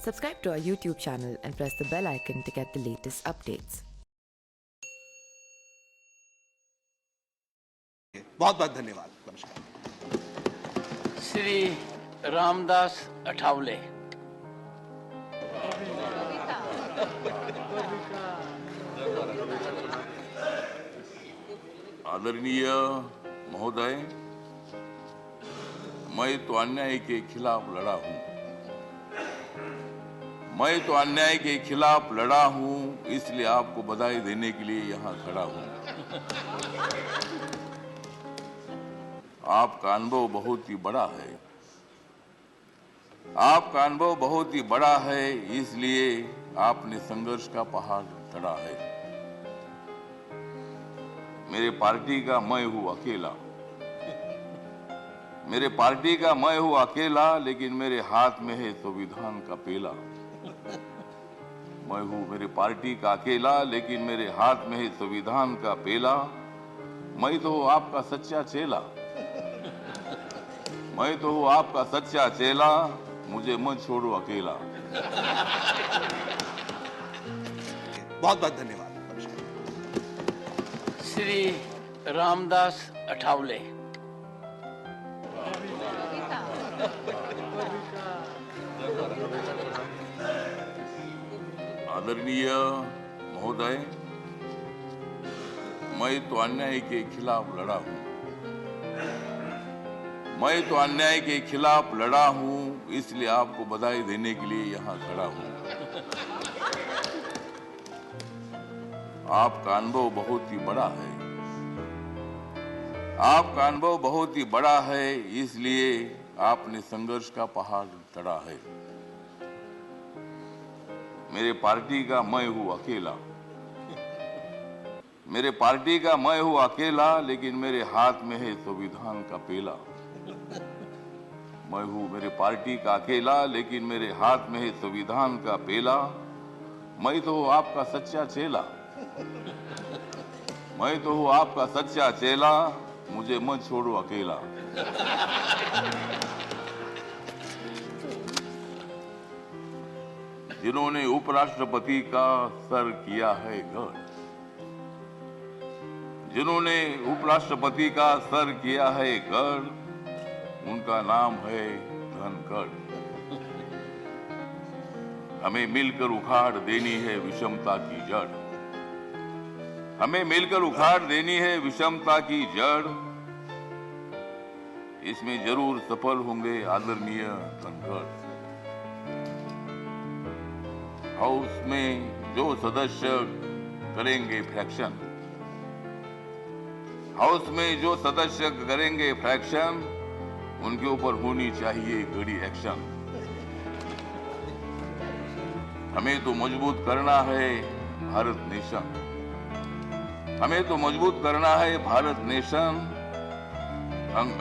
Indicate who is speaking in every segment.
Speaker 1: Subscribe to our YouTube channel and press the bell icon to get the latest updates.
Speaker 2: बहुत बहुत धन्यवाद। नमस्कार।
Speaker 3: श्री रामदास अठावले।
Speaker 4: आदरणीय महोदय, मैं तो अन्याय के खिलाफ लड़ा हूं। मैं तो अन्याय के खिलाफ लड़ा हूं, इसलिए आपको बधाई देने के लिए यहां खड़ा हूं। आपका अनुभव बहुत ही बड़ा है। आपका अनुभव बहुत ही बड़ा है, इसलिए आपने संघर्ष का पहाड़ चढ़ा है। मेरे पार्टी का मैं हूं अकेला। मेरे पार्टी का मैं हूं अकेला, लेकिन मेरे हाथ में है संविधान का पेला। मैं हूं मेरे पार्टी का अकेला, लेकिन मेरे हाथ में है संविधान का पेला। मैं तो हूं आपका सच्चा चेला। मैं तो हूं आपका सच्चा चेला, मुझे मत छोड़ो अकेला।
Speaker 2: बहुत बहुत धन्यवाद। नमस्कार।
Speaker 3: श्री रामदास अठावले।
Speaker 4: आदरणीय महोदय, मैं तो अन्याय के खिलाफ लड़ा हूं। मैं तो अन्याय के खिलाफ लड़ा हूं, इसलिए आपको बधाई देने के लिए यहां खड़ा हूं। आपका अनुभव बहुत ही बड़ा है। आपका अनुभव बहुत ही बड़ा है, इसलिए आपने संघर्ष का पहाड़ चढ़ा है। मेरे पार्टी का मैं हूं अकेला। मेरे पार्टी का मैं हूं अकेला, लेकिन मेरे हाथ में है संविधान का पेला। मैं हूं मेरे पार्टी का अकेला, लेकिन मेरे हाथ में है संविधान का पेला। मैं तो हूं आपका सच्चा चेला। मैं तो हूं आपका सच्चा चेला, मुझे मत छोड़ो अकेला। जिन्होंने उपराष्ट्रपति का सर किया है गढ़, जिन्होंने उपराष्ट्रपति का सर किया है गढ़, उनका नाम है धनखड़। हमें मिलकर उखाड़ देनी है विषमता की जड़। हमें मिलकर उखाड़ देनी है विषमता की जड़। इसमें जरूर सफल होंगे आदरणीय धनखड़। हाउस में जो सदस्य करेंगे फ्रैक्शन, हाउस में जो सदस्य करेंगे फ्रैक्शन, उनके ऊपर होनी चाहिए कड़ी एक्शन। हमें तो मजबूत करना है भारत नेशन। हमें तो मजबूत करना है भारत नेशन।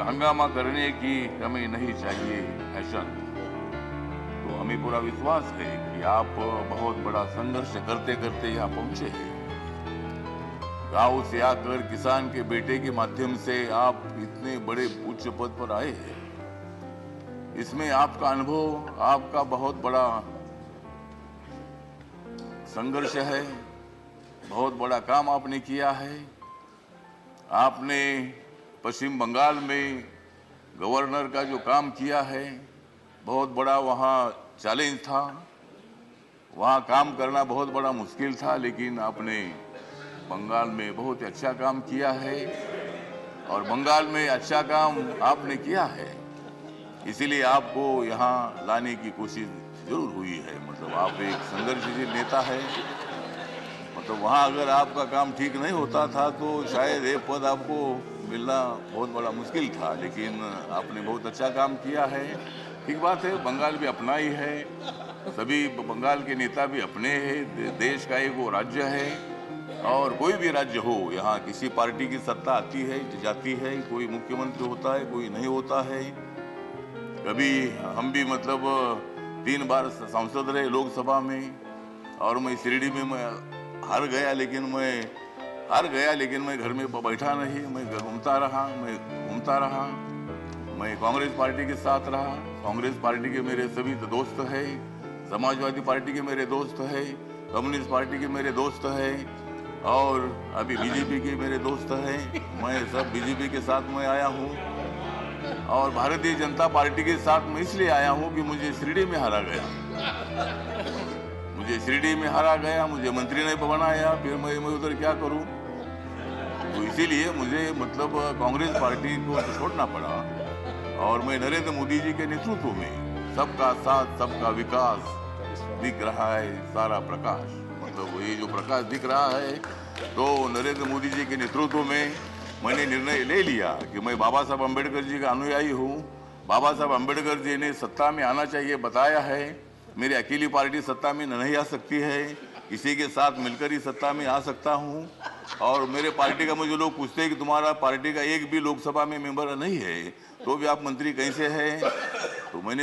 Speaker 4: हंगामा करने की हमें नहीं चाहिए फैशन। तो हमें पूरा विश्वास है कि आप बहुत बड़ा संघर्ष करते करते यहाँ पहुंचे हैं। गांव से आकर किसान के बेटे के माध्यम से आप इतने बड़े उच्च पद पर आए हैं। इसमें आपका अनुभव, आपका बहुत बड़ा संघर्ष है। बहुत बड़ा काम आपने किया है। आपने पश्चिम बंगाल में गवर्नर का जो काम किया है, बहुत बड़ा वहाँ चैलेंज था। वहाँ काम करना बहुत बड़ा मुश्किल था, लेकिन आपने बंगाल में बहुत अच्छा काम किया है। और बंगाल में अच्छा काम आपने किया है, इसीलिए आपको यहाँ लाने की कोशिश जरूर हुई है। मतलब आप एक संघर्षशील नेता है। मतलब वहाँ अगर आपका काम ठीक नहीं होता था तो शायद ये पद आपको मिलना बहुत बड़ा मुश्किल था, लेकिन आपने बहुत अच्छा काम किया है। ठीक बात है, बंगाल भी अपना ही है। सभी बंगाल के नेता भी अपने हैं। देश का एक वो राज्य है, और कोई भी राज्य हो, यहाँ किसी पार्टी की सत्ता आती है जाती है। कोई मुख्यमंत्री होता है, कोई नहीं होता है। कभी हम भी मतलब 3 बार सांसद रहे लोकसभा में, और मैं शिरडी में मैं हार गया, लेकिन मैं घर में बैठा नहीं। मैं घूमता रहा। मैं कांग्रेस पार्टी के साथ रहा। कांग्रेस पार्टी के मेरे सभी दोस्त हैं, समाजवादी पार्टी के मेरे दोस्त हैं, कम्युनिस्ट पार्टी के मेरे दोस्त हैं और अभी बीजेपी के मेरे दोस्त हैं। मैं सब बीजेपी के साथ में आया हूँ और भारतीय जनता पार्टी के साथ में इसलिए आया हूँ कि मुझे शिरडी में हारा गया। मुझे मंत्री ने बनाया, फिर मैं उधर क्या करूं? तो इसीलिए मुझे मतलब कांग्रेस पार्टी को छोड़ना पड़ा और मैं नरेंद्र मोदी जी के नेतृत्व में सबका साथ सबका विकास दिख रहा है, सारा प्रकाश, मतलब ये जो प्रकाश दिख रहा है, तो नरेंद्र मोदी जी के नेतृत्व में मैंने निर्णय ले लिया कि मैं बाबा साहब अम्बेडकर जी का अनुयायी हूँ। बाबा साहब अम्बेडकर जी ने सत्ता में आना चाहिए बताया है। मेरी अकेली पार्टी सत्ता में नहीं आ सकती है, किसी के साथ मिलकर ही सत्ता में आ सकता हूँ। और मेरे पार्टी का मुझे लोग पूछते हैं कि तुम्हारा पार्टी का एक भी लोकसभा में मेंबर नहीं है, तो भी आप मंत्री कैसे हैं? तो मैंने